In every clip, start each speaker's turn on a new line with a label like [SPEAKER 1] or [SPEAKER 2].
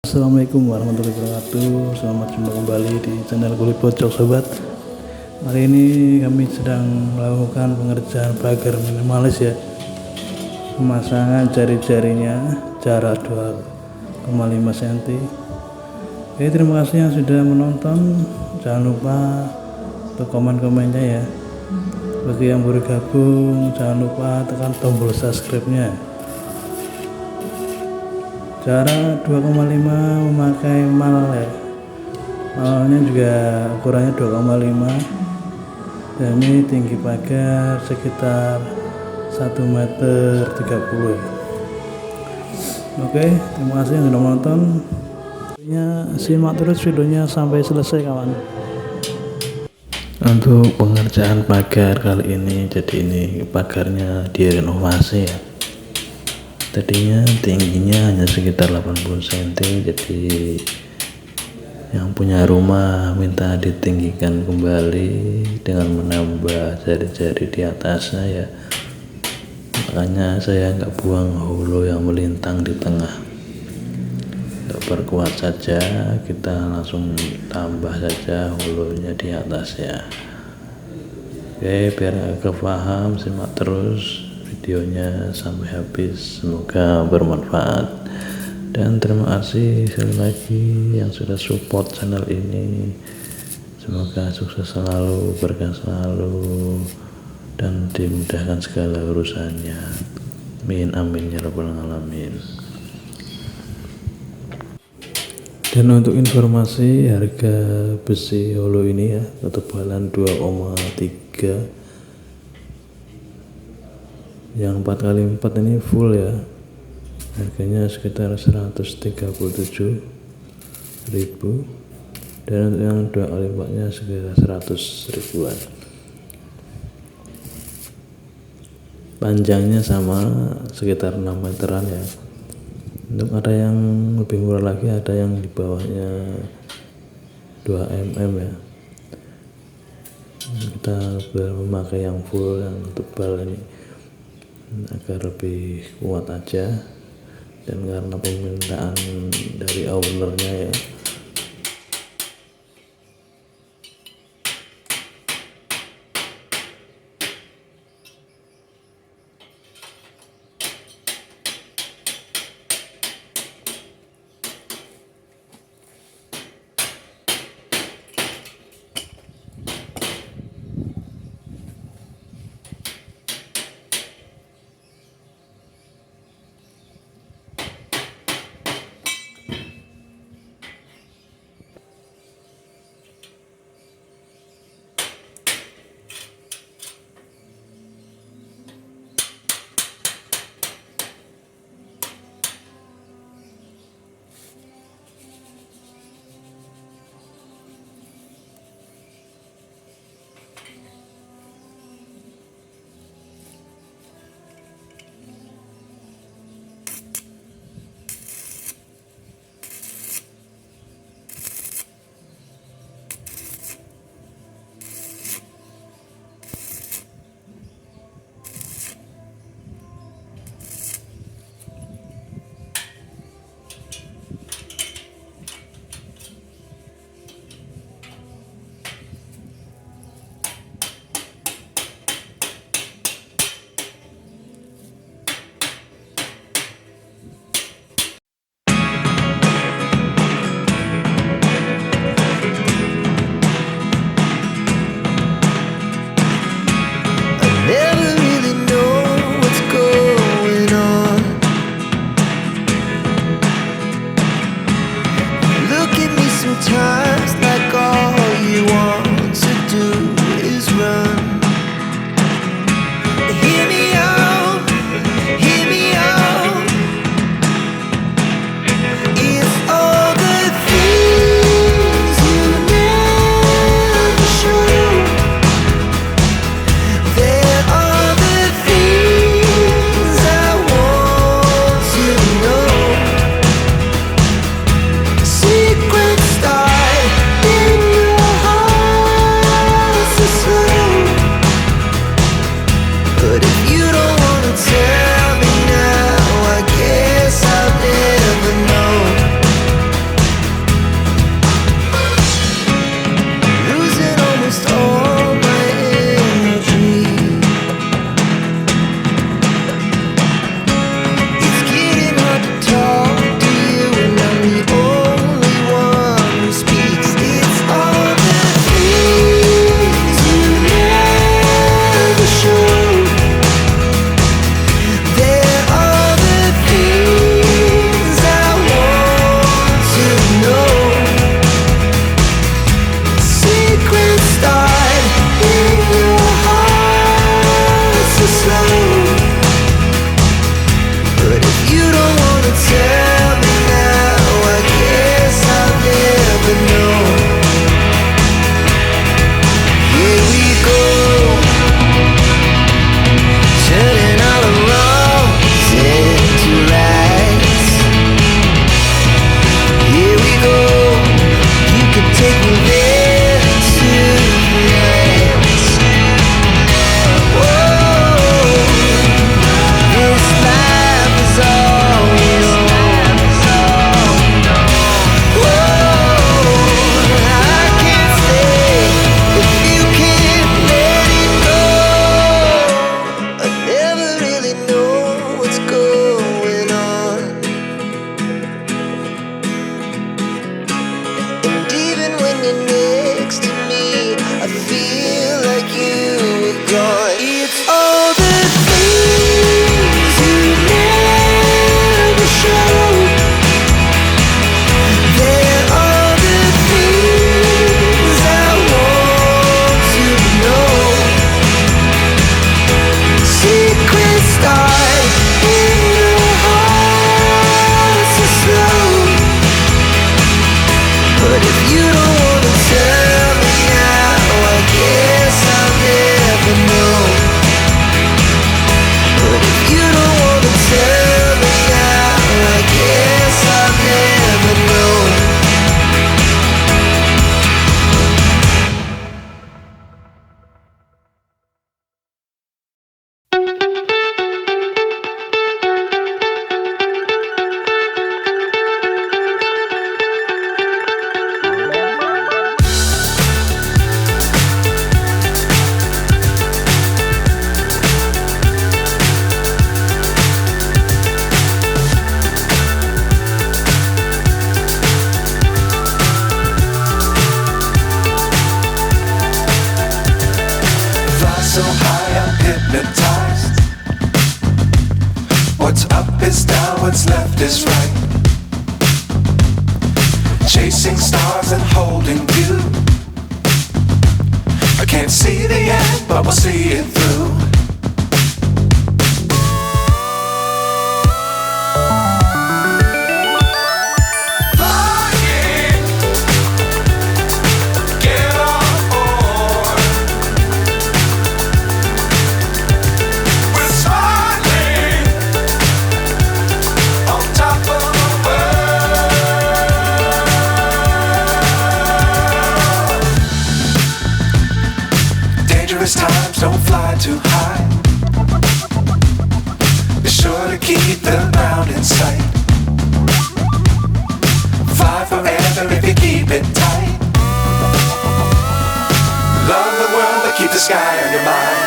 [SPEAKER 1] Assalamualaikum warahmatullahi wabarakatuh. Selamat jumpa kembali di channel KULI POJOK sobat. Hari ini kami sedang melakukan pengerjaan pagar minimalis ya, pemasangan jari-jarinya jarak 2,5 cm. Oke, terima kasih yang sudah menonton. Jangan lupa untuk komen-komennya ya. Bagi yang baru gabung, jangan lupa tekan tombol subscribe-nya. Cara 2,5 memakai mal ya. Malnya juga ukurannya 2,5 dan ini tinggi pagar sekitar 1,30 meter. Oke, terima kasih yang sudah menonton. Simak terus videonya sampai selesai kawan. Untuk pengerjaan pagar kali ini, jadi ini pagarnya direnovasi ya. Tadinya tingginya hanya sekitar 80 cm, jadi yang punya rumah minta ditinggikan kembali dengan menambah jari-jari di atasnya ya. Makanya saya nggak buang hulu yang melintang di tengah. Untuk perkuat saja, kita langsung tambah saja hulunya di atas ya. Oke, biar agak paham, simak terus videonya sampai habis, semoga bermanfaat. Dan terima kasih sekali lagi yang sudah support channel ini. Semoga sukses selalu, berkah selalu, dan dimudahkan segala urusannya. Amin amin ya rabbal alamin. Dan untuk informasi, harga besi holo ini ya, ketebalan 2,3, yang 4x4 ini full ya, harganya sekitar 137.000, dan untuk yang 2x4 nya sekitar 100 ribuan. Panjangnya sama sekitar 6 meteran ya. Untuk ada yang lebih murah lagi, ada yang di bawahnya 2 mm ya. Kita memakai yang full, yang tebal ini agar lebih kuat aja, dan karena permintaan dari ownernya ya.
[SPEAKER 2] What's up is down, what's left is right. Chasing stars and holding you. I can't see the end, but we'll see it through. Times don't fly too high. Be sure to keep the ground in sight. Fly forever if you keep it tight. Love the world but keep the sky on your mind.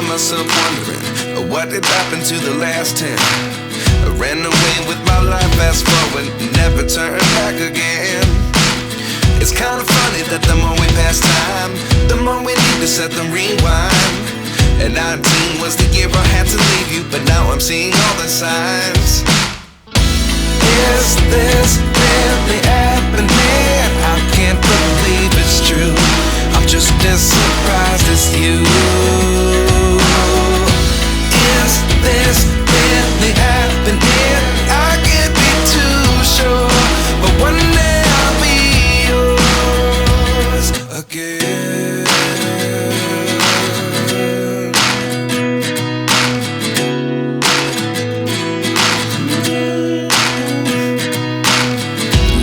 [SPEAKER 3] Myself wondering what did happen to the last 10. I ran away with my life, fast forward, never turn back again. It's kind of funny that the more we pass time, the more we need to set the rewind. And 19 was the year I had to leave you, but now I'm seeing all the signs. Is this really happening? I can't believe it's true. I'm just as surprised as you. Is this really happening? I can't be too sure, but one day I'll be yours again.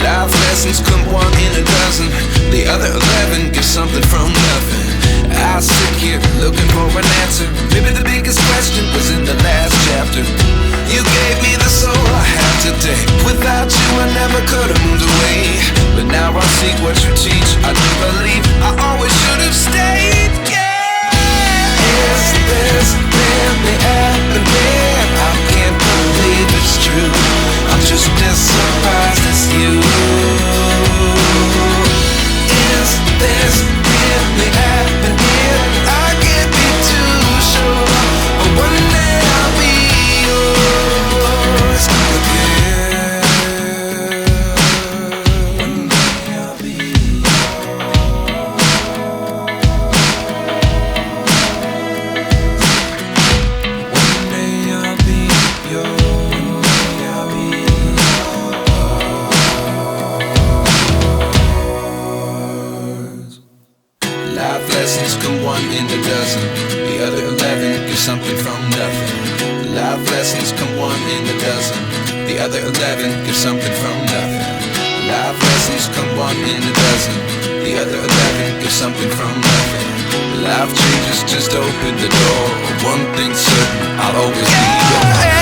[SPEAKER 3] Life lessons come one in a dozen. The other 11 get something from nothing. I sit here looking for an answer. Maybe the biggest question was in the last chapter. You gave me the soul I have today. Without you I never could have moved away. But now I see what you teach. I do believe I always should have stayed. Yeah. Is this really happening? I can't believe it's true. I'm just as surprised as you. Is this really happening? I can't be too sure, but one day I'll be yours again. One day I'll be yours. One day I'll be yours. I'll be yours. Life lessons come one in a dozen. The other 11 get something from nothing. Life lessons come one in a dozen. The other 11 get something from nothing. Life lessons come one in a dozen. The other 11 get something from nothing. Life changes just open the door. One thing's certain, I'll always be yours.